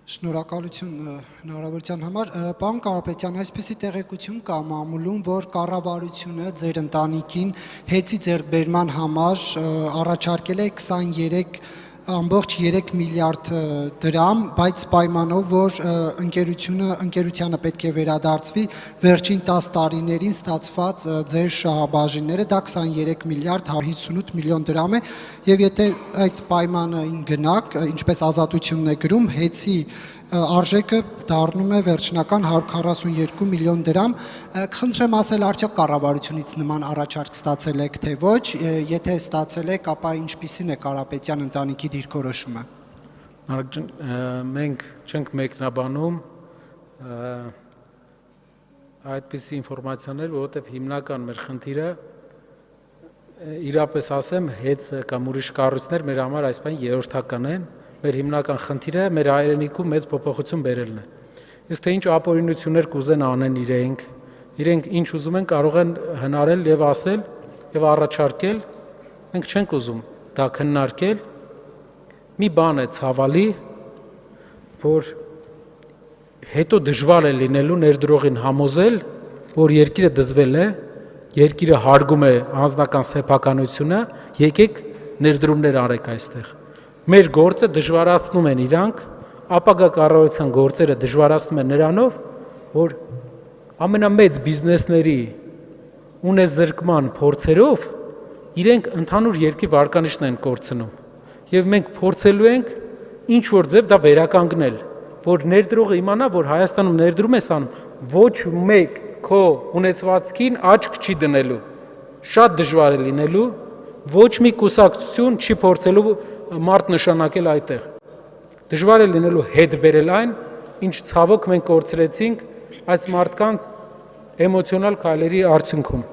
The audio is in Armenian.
Շնորհակալություն հնարավորության համար։ Պարոն Կարապետյան, այսպիսի տեղեկություն կա մամուլում, որ կառավարությունը ձեր ընտանիքին հեծի ձեռքբերման համար առաջարկել է 23.3 միլիարդ դրամ, բայց պայմանով, որ ընկերությանը պետք է վերադարձվի վերջին 10 տարիներին ստացված ձեր շահաբաժինները, դա 23 միլիարդ 158 միլիոն դրամ է, եւ եթե այդ պայմանին գնաք, ինչպես ազատությունն է գրում, հեծի արժեքը դառնում է վերջնական 142 միլիոն դրամ։ Խնդրեմ ասել, արդյոք կառավարությունից նման առաջարկ ստացել եք, թե ոչ, եթե ստացել եք, ապա ինչպիսին է Կարապետյան ընտանիքի դիրքորոշումը։ Մենք չենք մեկնաբանում այդպիսի ինֆորմացիաներ, որովհետև հիմնական մեր խնդիրը իրապես ասեմ, հեծ կամ ուրիշ կառույցներ մեր համար այս բան երրորդական են։ Մեր հիմնական խնդիրը մեր հայրենիքում մեծ փոփոխություն բերելն է։ Իսկ թե ինչ ապօրինություններ կուզեն անեն իրենք ինչ ուզում են կարող են հնարել եւ ասել եւ առաջարկել, մենք չենք ուզում դա քննարկել։ Մի բան է ցավալի, որ հետո դժվար է լինելու ներդրողին համոզել, որ երկիրը դզվել է, երկիրը հարգում է անձնական սեփականությունը, եկեք ներդրումներ արեք այստեղ։ Մեր գործը դժվարացնում են իրանք, ապագա կառավարության գործերը դժվարացնում են նրանով, որ ամենամեծ բիզնեսների ունեզրկման փորձերով իրենք ընդհանուր երկրի վարկանիշն են կորցնում։ Եվ մենք փորձելու ենք ինչ որ ձև դա վերականգնել, որ ներդրողը իմանա, որ Հայաստանում ներդրում ես անում, ոչ մեկ քո ունեցվածքին աչք չի դնելու։ Շատ դժվար է լինելու, ոչ մի կուսակցություն չի փորձելու մարդ նշանակել այդտեղ։ Դժվար է լինելու հետ բերել այն, ինչ ցավոք մենք կորցրեցինք այս մարդկանց էմոցիոնալ քայլերի արդյունքում։